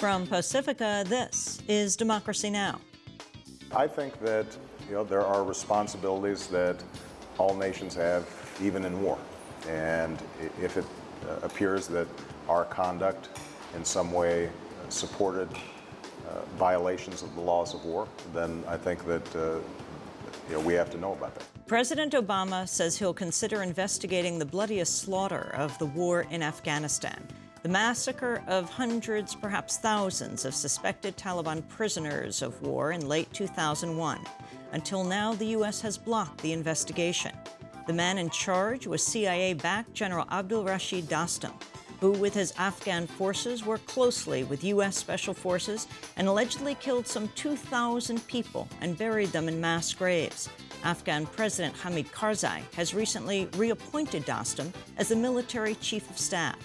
From Pacifica, this is Democracy Now! I think that there are responsibilities that all nations have, even in war. And if it appears that our conduct in some way supported violations of the laws of war, then I think that we have to know about that. President Obama says he'll consider investigating the bloodiest slaughter of the war in Afghanistan. The massacre of hundreds, perhaps thousands, of suspected Taliban prisoners of war in late 2001. Until now, the U.S. has blocked the investigation. The man in charge was CIA-backed General Abdul Rashid Dostum, who, with his Afghan forces, worked closely with U.S. Special Forces and allegedly killed some 2,000 people and buried them in mass graves. Afghan President Hamid Karzai has recently reappointed Dostum as the military chief of staff.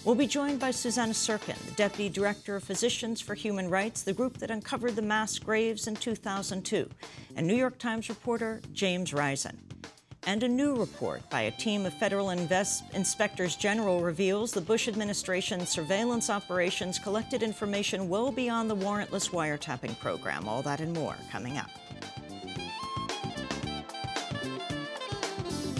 We'll be joined by Susanna Sirkin, the Deputy Director of Physicians for Human Rights, the group that uncovered the mass graves in 2002, and New York Times reporter James Risen. And a new report by a team of federal inspectors general reveals the Bush administration's surveillance operations collected information well beyond the warrantless wiretapping program. All that and more coming up.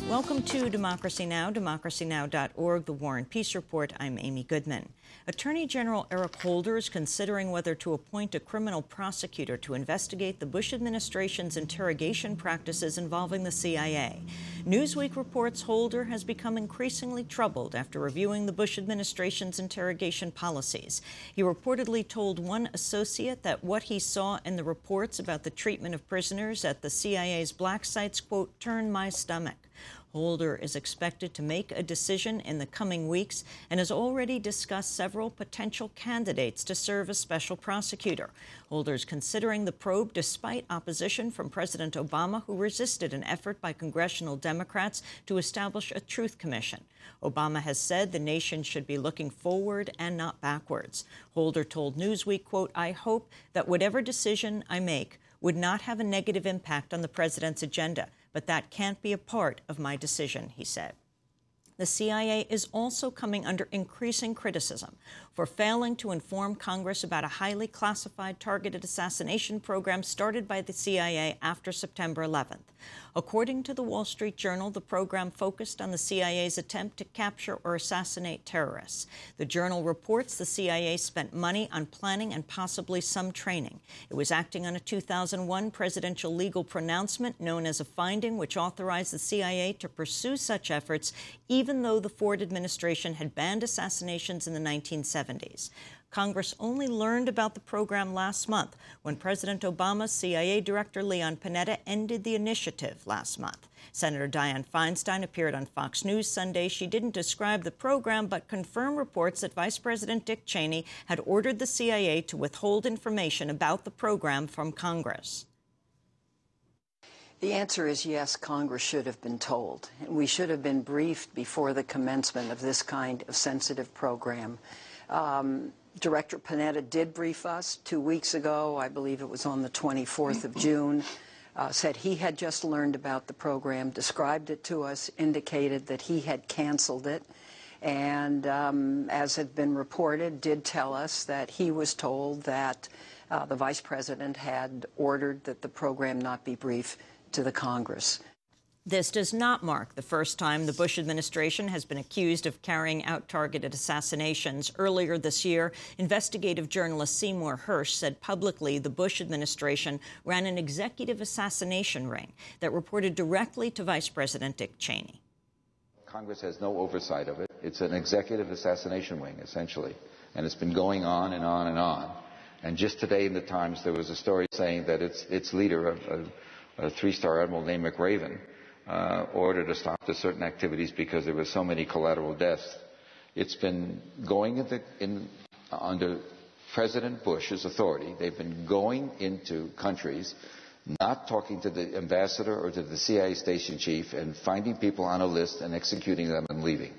Welcome to Democracy Now!, democracynow.org, The War and Peace Report. I'm Amy Goodman. Attorney General Eric Holder is considering whether to appoint a criminal prosecutor to investigate the Bush administration's interrogation practices involving the CIA. Newsweek reports Holder has become increasingly troubled after reviewing the Bush administration's interrogation policies. He reportedly told one associate that what he saw in the reports about the treatment of prisoners at the CIA's black sites, quote, turned my stomach. Holder is expected to make a decision in the coming weeks and has already discussed several potential candidates to serve as special prosecutor. Holder is considering the probe despite opposition from President Obama, who resisted an effort by congressional Democrats to establish a truth commission. Obama has said the nation should be looking forward and not backwards. Holder told Newsweek, quote, I hope that whatever decision I make would not have a negative impact on the president's agenda, but that can't be a part of my decision, he said. The CIA is also coming under increasing criticism for failing to inform Congress about a highly classified targeted assassination program started by the CIA after September 11th. According to the Wall Street Journal, the program focused on the CIA's attempt to capture or assassinate terrorists. The Journal reports the CIA spent money on planning and possibly some training. It was acting on a 2001 presidential legal pronouncement known as a finding, which authorized the CIA to pursue such efforts, even though the Ford administration had banned assassinations in the 1970s. Congress only learned about the program last month when President Obama's CIA Director Leon Panetta ended the initiative last month. Senator Dianne Feinstein appeared on Fox News Sunday. She didn't describe the program, but confirmed reports that Vice President Dick Cheney had ordered the CIA to withhold information about the program from Congress. The answer is yes, Congress should have been told. We should have been briefed before the commencement of this kind of sensitive program. Director Panetta did brief us 2 weeks ago. I believe it was on the 24th of June. Said he had just learned about the program, described it to us, indicated that he had canceled it, and as had been reported, did tell us that he was told that the Vice President had ordered that the program not be briefed to the Congress. This does not mark the first time the Bush administration has been accused of carrying out targeted assassinations. Earlier this year, investigative journalist Seymour Hersh said publicly the Bush administration ran an executive assassination ring that reported directly to Vice President Dick Cheney. Congress has no oversight of it. It's an executive assassination wing, essentially, and it's been going on and on and on. And just today in the Times, there was a story saying that its leader, a three-star admiral named McRaven, ordered to stop to certain activities because there were so many collateral deaths. It's been going under President Bush's authority. They've been going into countries, not talking to the ambassador or to the CIA station chief, and finding people on a list and executing them and leaving.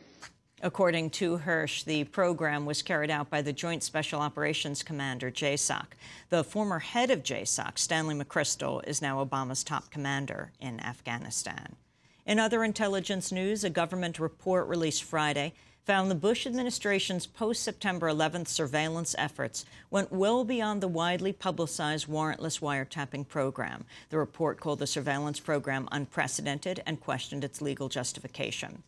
According to Hersh, the program was carried out by the Joint Special Operations Commander, JSOC. The former head of JSOC, Stanley McChrystal, is now Obama's top commander in Afghanistan. In other intelligence news, a government report released Friday found the Bush administration's post-September 11th surveillance efforts went well beyond the widely publicized warrantless wiretapping program. The report called the surveillance program unprecedented and questioned its legal justification.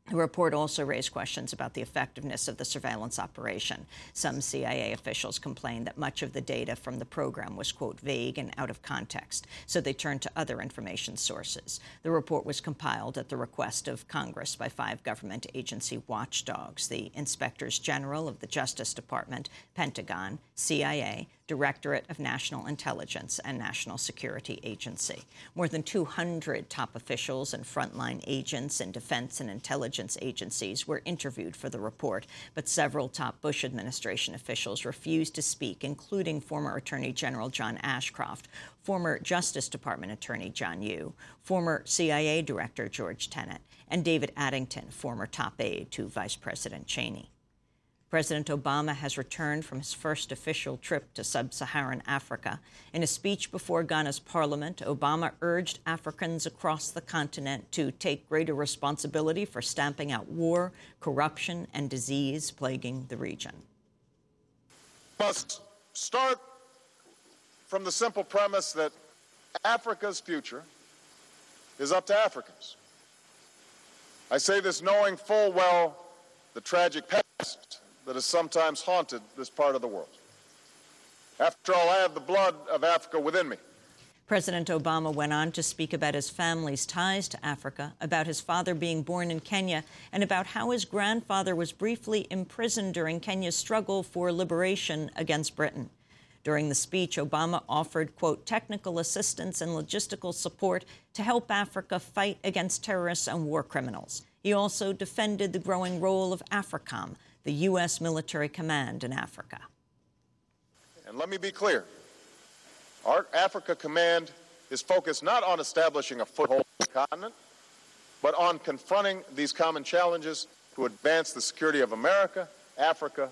The report also raised questions about the effectiveness of the surveillance operation. Some CIA officials complained that much of the data from the program was, quote, vague and out of context, so they turned to other information sources. The report was compiled at the request of Congress by 5 government agency watchdogs: the Inspectors General of the Justice Department, Pentagon, CIA, Directorate of National Intelligence, and National Security Agency. More than 200 top officials and frontline agents in defense and intelligence agencies were interviewed for the report, but several top Bush administration officials refused to speak, including former Attorney General John Ashcroft, former Justice Department Attorney John Yoo, former CIA Director George Tenet, and David Addington, former top aide to Vice President Cheney. President Obama has returned from his first official trip to Sub-Saharan Africa. In a speech before Ghana's parliament, Obama urged Africans across the continent to take greater responsibility for stamping out war, corruption, and disease plaguing the region. We must start from the simple premise that Africa's future is up to Africans. I say this knowing full well the tragic past that has sometimes haunted this part of the world. After all, I have the blood of Africa within me. President Obama went on to speak about his family's ties to Africa, about his father being born in Kenya, and about how his grandfather was briefly imprisoned during Kenya's struggle for liberation against Britain. During the speech, Obama offered, quote, technical assistance and logistical support to help Africa fight against terrorists and war criminals. He also defended the growing role of AFRICOM, the U.S. military command in Africa. And let me be clear. Our Africa Command is focused not on establishing a foothold in the continent, but on confronting these common challenges to advance the security of America, Africa,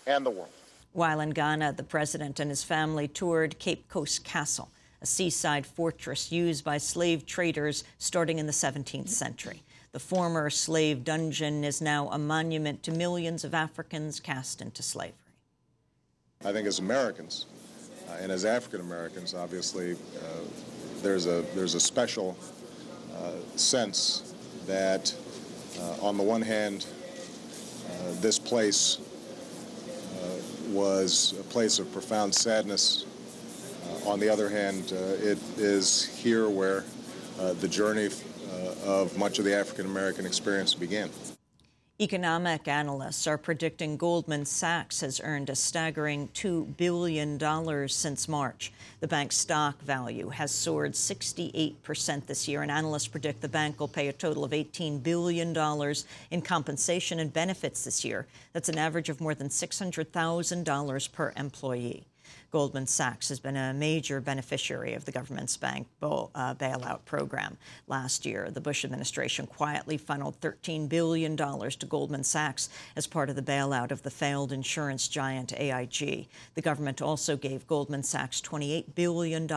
and the world. While in Ghana, the president and his family toured Cape Coast Castle, a seaside fortress used by slave traders starting in the 17th century. The former slave dungeon is now a monument to millions of Africans cast into slavery. I think as Americans, and as African Americans, obviously, there's a special sense that, on the one hand, this place was a place of profound sadness. On the other hand, it is here where the journey of much of the African-American experience began. Economic analysts are predicting Goldman Sachs has earned a staggering $2 billion since March. The bank's stock value has soared 68% this year, and analysts predict the bank will pay a total of $18 billion in compensation and benefits this year. That's an average of more than $600,000 per employee. Goldman Sachs has been a major beneficiary of the government's bank bailout program. Last year, the Bush administration quietly funneled $13 billion to Goldman Sachs as part of the bailout of the failed insurance giant AIG. The government also gave Goldman Sachs $28 billion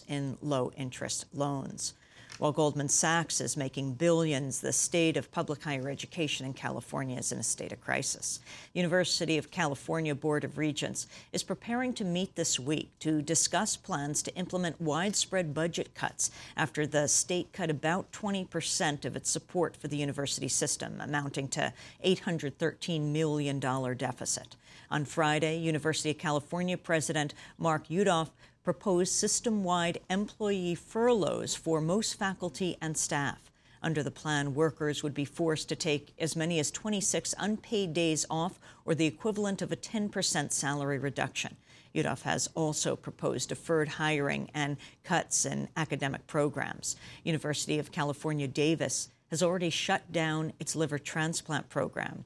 in low-interest loans. While Goldman Sachs is making billions, the state of public higher education in California is in a state of crisis. The University of California Board of Regents is preparing to meet this week to discuss plans to implement widespread budget cuts after the state cut about 20% of its support for the university system, amounting to $813 million deficit. On Friday, University of California President Mark Yudof proposed system-wide employee furloughs for most faculty and staff. Under the plan, workers would be forced to take as many as 26 unpaid days off, or the equivalent of a 10% salary reduction. Yudof has also proposed deferred hiring and cuts in academic programs. University of California, Davis has already shut down its liver transplant program,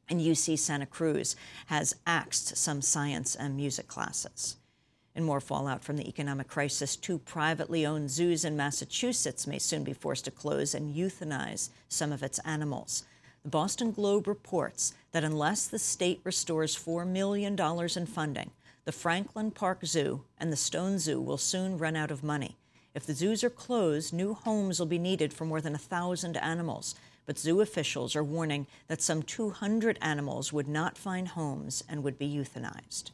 and UC Santa Cruz has axed some science and music classes. In more fallout from the economic crisis, 2 privately owned zoos in Massachusetts may soon be forced to close and euthanize some of its animals. The Boston Globe reports that unless the state restores $4 million in funding, the Franklin Park Zoo and the Stone Zoo will soon run out of money. If the zoos are closed, new homes will be needed for more than 1,000 animals. But zoo officials are warning that some 200 animals would not find homes and would be euthanized.